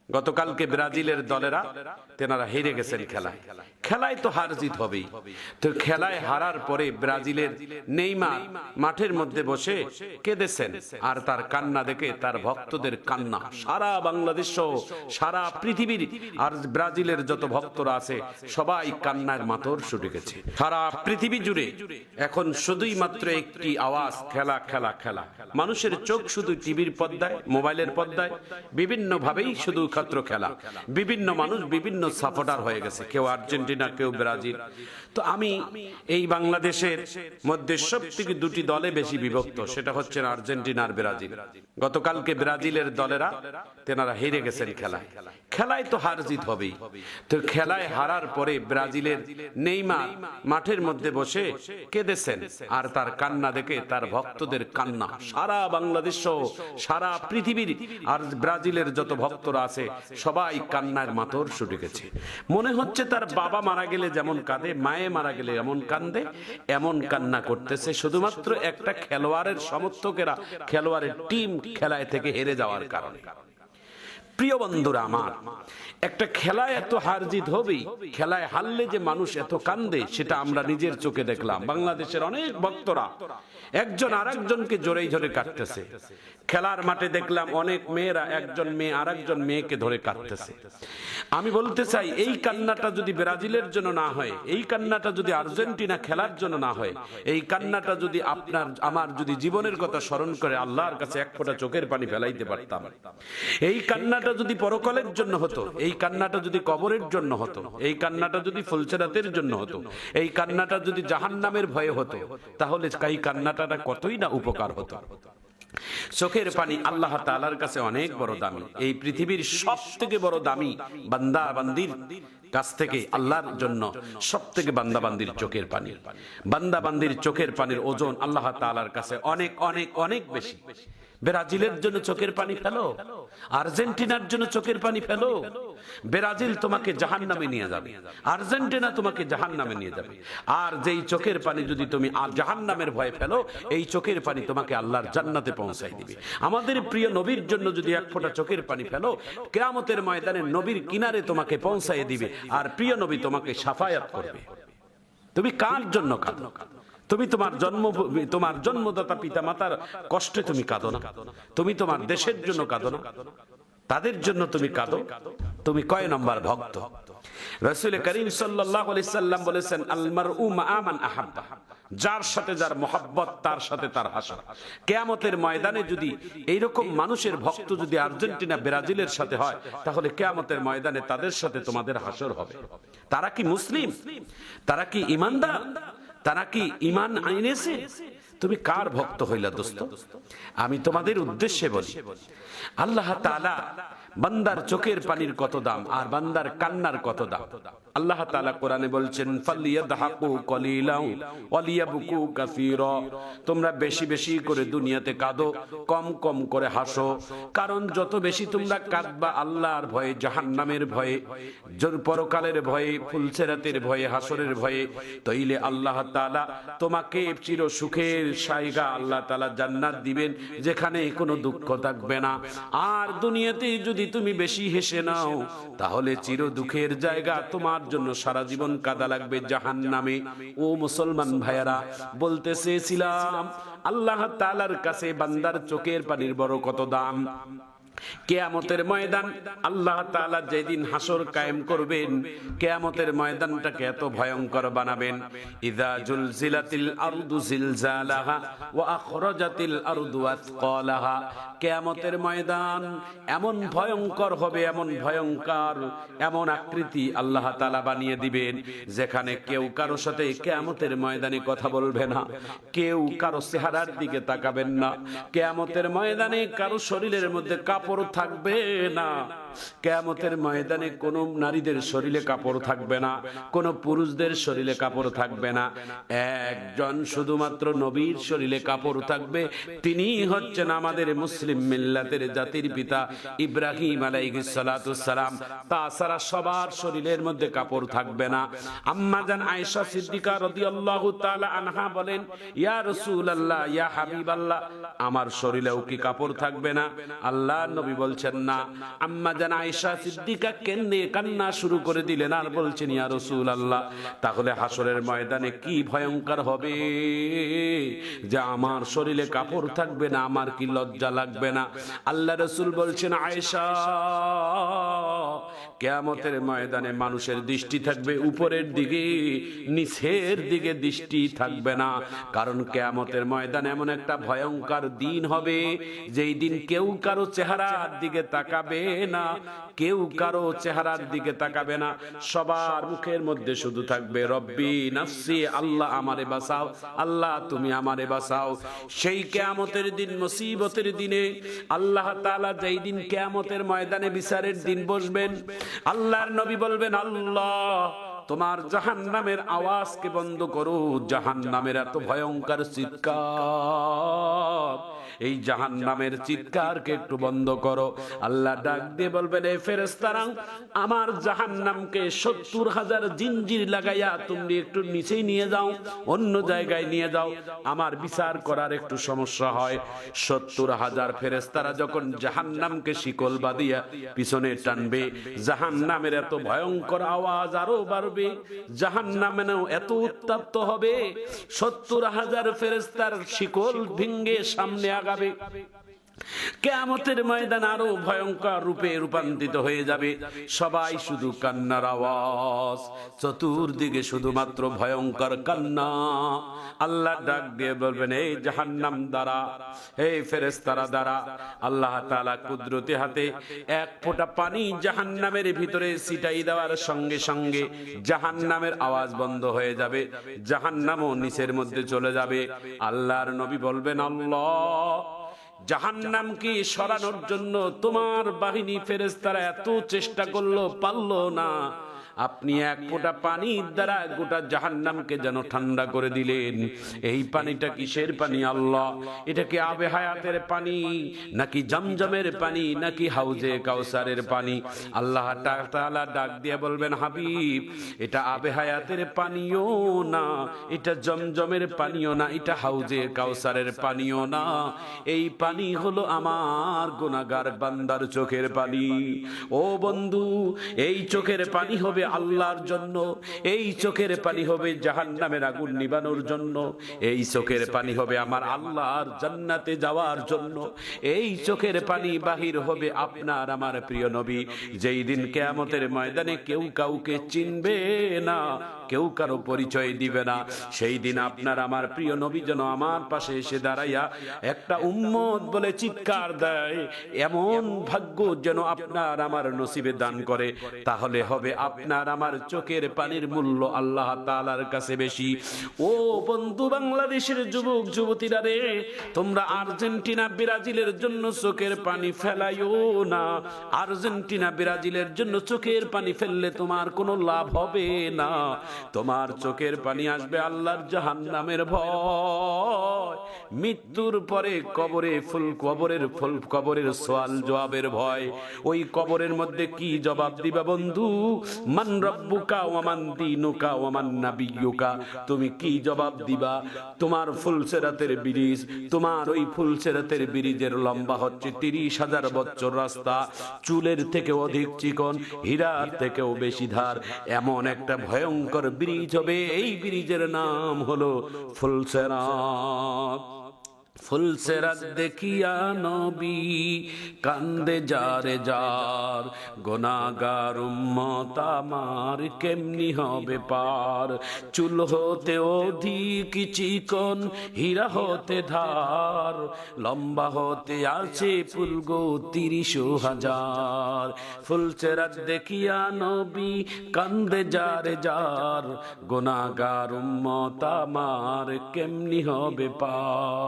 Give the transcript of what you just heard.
গতকালকে ব্রাজিলের দলেরা তেনারা হেরে গেছেন খেলায়। খেলায় তো হার জিত হবেই। তো খেলায় হারার পরে ব্রাজিলের নেইমার মাঠের মধ্যে বসে কেঁদেছেন, আর তার কান্না দেখে তার ভক্তদের কান্না সারা বাংলাদেশ সহ সারা পৃথিবীর আর ব্রাজিলের যত ভক্তরা আছে সবাই কান্নার মাতর ছুটে গেছে। সারা পৃথিবী জুড়ে এখন শুধুই মাত্র একটি আওয়াজ, খেলা খেলা খেলা। মানুষের চোখ শুধু টিভির পর্দায়, মোবাইলের পর্দায়, বিভিন্ন ভাবেই শুধু ক্ষেত্র খেলা। বিভিন্ন মানুষ বিভিন্ন সাপোর্টার হয়ে গেছে, কেউ আর্জেন্টিনা, কেউ ব্রাজিল। তো আমি এই বাংলাদেশের মধ্যে সবথেকে দুটি দলে বেশি বিভক্ত, সেটা হচ্ছে আর্জেন্টিনা আর ব্রাজিল। গতকালকে ব্রাজিলের দলেরা তেনারা হেরে গেছেন খেলায়। খেলায় তো হার জিত হবেই। তো খেলায় হারার পরে ব্রাজিলের নেইমার মাঠের মধ্যে বসে কেঁদেছেন, আর তার কান্না দেখে তার ভক্তদের কান্না সারা বাংলাদেশ সহ সারা পৃথিবীর আর ব্রাজিলের যত ভক্তরা আছে সবাই কান্নার মাতর ছুটে গেছে। মনে হচ্ছে তার বাবা মারা গেলে যেমন কাঁদে, মায়ে মারা গেলে এমন কান্দে, এমন কান্না করতেছে শুধুমাত্র একটা খেলোয়াড়ের সমর্থকেরা, খেলোয়াড়ের টিম খেলায় থেকে হেরে যাওয়ার কারণে। প্রিয় বন্ধুরা আমার, একটা খেলায় এত হার জিত হবেই। খেলায় হারলে যে মানুষ এত কান্দে সেটা আমরা নিজের চোখে দেখলাম। বাংলাদেশের অনেক ভক্তরা একজন আরেকজনকে জড়িয়ে ধরে কাটতেছে। খেলার মাঠে দেখলাম অনেক মেয়েরা একজন মেয়ে আরেকজন মেয়েকে ধরে কাটতেছে। আমি বলতে চাই, এই কান্নাটা যদি ব্রাজিলের জন্য না হয়, এই কান্নাটা যদি আর্জেন্টিনা খেলার জন্য না হয়, এই কান্নাটা যদি আপনার আমার যদি জীবনের কথা স্মরণ করে আল্লাহর কাছে এক ফোঁটা চোখের পানি ফেলাইতে পারতাম, এই কান্নাটা যদি পরকালের জন্য হতো, এই কান্নাটা যদি কবরের জন্য হতো, এই কান্নাটা যদি ফুলসেরাতের জন্য হতো, এই কান্নাটা যদি জাহান্নামের ভয়ে হতো, তাহলে এই কান্নাটা কতই না উপকার হতো। চোখের পানি আল্লাহ তাআলার কাছে অনেক বড় দামি। এই পৃথিবীর সবথেকে বড় দামি বান্দা বান্দির কাছ থেকে আল্লাহর জন্য সবথেকে বান্দা বান্দির চোখের পানি। বান্দা বান্দির চোখের পানির ওজন আল্লাহ তাআলার কাছে অনেক অনেক অনেক বেশি। ব্রাজিলের জন্য চোখের পানি ফেলো, আর্জেন্টিনার জন্য চোখের পানি ফেলো। ব্রাজিল তোমাকে জাহান্নামে নিয়ে যাবে, আর্জেন্টিনা তোমাকে জাহান্নামে নিয়ে যাবে। আর যেই চোখের পানি যদি তুমি জাহান্নামের ভয়ে ফেলো, এই চোখের পানি তোমাকে আল্লাহর জান্নাতে পৌঁছাই দিবে। আমাদের প্রিয় নবীর জন্য যদি এক ফোঁটা চোখের পানি ফেলো, কিয়ামতের ময়দানে নবীর কিনারে তোমাকে পৌঁছাই দিবে, আর প্রিয় নবী তোমাকে শাফায়াত করবে। তুমি কার জন্য কাঁদো? তুমি তোমার জন্মদাতা পিতা মাতার কষ্টে তুমি কাঁদো না? তুমি তোমার দেশের জন্য কাঁদো না? তাদের জন্য তুমি কাঁদো? তুমি কয় নম্বর ভক্ত? রাসূল করিম সাল্লাল্লাহু আলাইহি সাল্লাম বলেছেন, আল মারউ মা মান আহাব্বা, যার সাথে যার মহব্বত তার সাথে তার হাসর। কিয়ামতের ময়দানে যদি এইরকম মানুষের ভক্ত যদি আর্জেন্টিনা ব্রাজিলের সাথে হয়, তাহলে কিয়ামতের ময়দানে তাদের সাথে তোমাদের হাসর হবে। তারা কি মুসলিম? তারা কি ঈমানদার? তারা কি ঈমান আনেছে? তুমি কার ভক্ত হইলা দোস্ত? আমি তোমাদের উদ্দেশ্যে বলি, আল্লাহ তাআলা বান্দার চোখের পানির কত দাম আর বান্দার কান্নার কত দাম। আল্লাহ তাআলা কোরআনে বলছেন, ফালিয়াদহাকু কলিলাও ওয়ালিয়াবকু কাসীরা, তোমরা বেশি বেশি করে দুনিয়াতে কাঁদো, কম কম করে হাসো। কারণ যত বেশি তোমরা কাঁদবা আল্লাহর ভয়ে, জাহান্নামের ভয়ে, পরকালের ভয়ে, ফুলসেরাতের ভয়ে, হাসরের ভয়ে, তাইলে আল্লাহ তাআলা তোমাকে চির সুখের জায়গা আল্লাহ তাআলা জান্নাত দিবেন, যেখানে কোনো দুঃখ থাকবে না। আর দুনিয়াতে যদি তুমি বেশি হেসে নাও, তাহলে চির দুঃখের জায়গা তোমার জন্য সারা জীবন কাঁদা লাগবে জাহান্নামে। ও মুসলমান ভাইয়ারা, বলতে চেয়েছিলাম আল্লাহ তাআলার কাছে বান্দার চোখের পানির বড় কত দাম। কিয়ামতের ময়দান আল্লাহ তাআলা যেদিন হাসর কায়েম করবেন, কিয়ামতের ময়দানটাকে এত ভয়ঙ্কর বানাবেন, ইযা জুলজিলাতিল আরদু জিলজালাহা ওয়া আখরাজাতিল আরদু আথকালাহা। কিয়ামতের ময়দান এমন ভয়ঙ্কর হবে, এমন ভয়ঙ্কর, এমন আকৃতি আল্লাহ তাআলা বানিয়ে দিবেন, যেখানে কেউ কারো সাথে কিয়ামতের ময়দানে কথা বলবে না, কেউ কারো চেহারার দিকে তাকাবেন না। কিয়ামতের ময়দানে কারো শরীরের মধ্যে কাপড় থাকবে না। কিয়ামতের ময়দানে কোন নারীদের শরীরে কাপড় থাকবে না, কোন পুরুষদের শরীরে কাপড় থাকবে না। একজন শুধুমাত্র নবীর শরীরে কাপড় থাকবে, তিনি হচ্ছেন আমাদের মুসলিম মিল্লাতের জাতির পিতা ইব্রাহিম আলাইহিস সালাতু সালাম। তাছাড়া সবার শরীরের মধ্যে কাপড় থাকবে না। আম্মা জান আয়েশা সিদ্দিকা রাদিয়াল্লাহু তাআলা আনহা বলেন, ইয়া রাসূলুল্লাহ, ইয়া হাবিবাল্লাহ, আমার শরীরেও কি কাপড় থাকবে না? আল্লাহর নবী বলছেন না। আম্মা যান আয়েশা সিদ্দিকা কেন্নে কান্না শুরু করে দিলেন আর বলছেন, ইয়া রাসূলুল্লাহ, তাহলে হাসরের ময়দানে কি ভয়ঙ্কর হবে যে আমার শরীরে কাপড় থাকবে না, আমার কি লজ্জা লাগবে না? আল্লাহ রাসূল বলছেন, আয়েশা, কিয়ামতের ময়দানে মানুষের দৃষ্টি থাকবে উপরের দিকে, নিচের দিকে দৃষ্টি থাকবে না। কারণ কিয়ামতের ময়দানে এমন একটা ভয়ঙ্কর দিন হবে যেই দিন কেউ কারো চেহারার দিকে তাকাবে না, কেউ কারো চেহারার দিকে তাকাবে না। সবার মুখের মধ্যে শুধু থাকবে রব্বি নাফসি, আল্লাহ আমারে বাঁচাও, আল্লাহ তুমি আমারে বাঁচাও। সেই কিয়ামতের দিন, মুসিবতের দিনে আল্লাহ তাআলা যেই দিন কিয়ামতের ময়দানে বিচারের দিন বসবেন, আল্লাহর নবী বলবেন, আল্লাহ তোমার জাহান্নামের আওয়াজকে বন্ধ করো, জাহান্নামের এত ভয়ঙ্কর চিৎকার, এই জাহান্নামের চিৎকারকে একটু বন্ধ করো। আল্লাহ ডাক দিয়ে বলবেন, এই ফেরেশতারা, আমার জাহান্নামকে ৭০,০০০ জিনজির লাগাইয়া তুমি একটু নিচেই নিয়ে যাও, অন্য জায়গায় নিয়ে যাও, আমার বিচার করার একটু সমস্যা হয়। ৭০,০০০ ফেরেশতারা যখন জাহান্নামকে শিকল বাঁধিয়া পিছনে টানবে, জাহান্নামের এত ভয়ঙ্কর আওয়াজ আরো বাড়বে, জাহান্নামেও এত উত্তপ্ত হবে, ৭০,০০০ ফেরেশতার শিকল ভেঙে সামনে আগাবে। কিয়ামতের ময়দান আরো ভয়ঙ্কর রূপে রূপান্তরিত হয়ে যাবে। সবাই শুধু কান্নার আওয়াজ, চতুর্দিকে শুধুমাত্র ভয়ঙ্কর কান্না। আল্লাহ ডাক দিয়ে বলবেন, এই জাহান্নাম দ্বারা, এই ফেরেশতারা দ্বারা, আল্লাহ তাআলা কুদরতি হাতে এক ফোঁটা পানি জাহান্নামের ভিতরে ছিটাই দেওয়ার সঙ্গে সঙ্গে জাহান্নামের আওয়াজ বন্ধ হয়ে যাবে, জাহান্নামও নিচের মধ্যে চলে যাবে। আল্লাহর নবী বলবেন, আল্লাহ, জাহান্নামকে সরানোর জন্য তোমার বাহিনী ফেরেশতারা এত চেষ্টা করলো, পারলো না। আপনি এক ফোঁটা পানির দ্বারা গোটা জাহান্নামকে যেন ঠান্ডা করে দিলেন। এই পানিটা কিসের পানি আল্লাহ? এটা কি আবে হায়াতের পানি, নাকি জমজমের পানি, নাকি হাউজে কাউসারের পানি? আল্লাহ তাআলা ডাক দিয়ে বলবেন, হাবিব, এটা আবে হায়াতের পানিও না, এটা জমজমের পানিও না, এটা হাউজে কাউসারের পানিও না। এই পানি হলো আমার গুনাহগার বান্দার চোখের পানি। ও বন্ধু, এই চোখের পানি হবে আল্লাহর জন্য, এই চোখের পানি হবে জাহান্নামের আগুন নিবানোর জন্য, এই চোখের পানি হবে আমার আল্লাহর জান্নাতে যাওয়ার জন্য, এই চোখের পানি বাহির হবে আপনার আমার প্রিয় নবী। যেই দিন কিয়ামতের ময়দানে কেউ কাউকে চিনবে না, কেউ কারো পরিচয় দিবে না, সেই দিন আপনার আমার প্রিয় নবী যেন আমার পাশে এসে দাঁড়াইয়া একটা উম্মত বলে চিৎকার দেয়, এমন ভাগ্য যেন আপনার আমার নসিবে দান করে। তাহলে হবে আপনার আমার চোখের পানির মূল্য আল্লাহ তাআলার কাছে বেশি। ও বন্ধু, বাংলাদেশের যুবক যুবতীরা রে, তোমরা আর্জেন্টিনা ব্রাজিলের জন্য চোখের পানি ফেলাইও না। আর্জেন্টিনা ব্রাজিলের জন্য চোখের পানি ফেললে তোমার কোনো লাভ হবে না। তোমার চোখের পানি আসবে আল্লাহর জাহান্নামের ভয়, মৃত্যুর পরে কবরের সওয়াল জবাবের ভয়। ওই কবরের মধ্যে কি জবাব দিবা বন্ধু? মান রব্বুকা ওয়া মান দীনুকা ওয়া মান নাবিয়্যুকা, তুমি কি জবাব দিবা? তোমার ফুলসেরাতের ব্রিজ, তোমার ওই ফুলসেরাতের ব্রিজের লম্বা হচ্ছে ৩০,০০০ বছর রাস্তা, চুলের থেকে অধিক চিকন, হীরার থেকেও বেশি ধার, এমন একটা ভয়ঙ্কর ব্রিজ হবে। এই ব্রিজের নাম হলো ফুলসেরাত। ফুলসেরাত দেখিয়া নবী কান্দে যারে যার, গুনাহগার উম্মত আমার কেমনি হবে পার। চুল হতে অধিক চিকন, হীরা হতে ধার, লম্বা হতে আছে ফুলগো ৩০,০০০। ফুলসেরাত দেখিয়া নবী কান্দে যারে যার, গুনাহগার উম্মত আমার কেমনি হবে পার।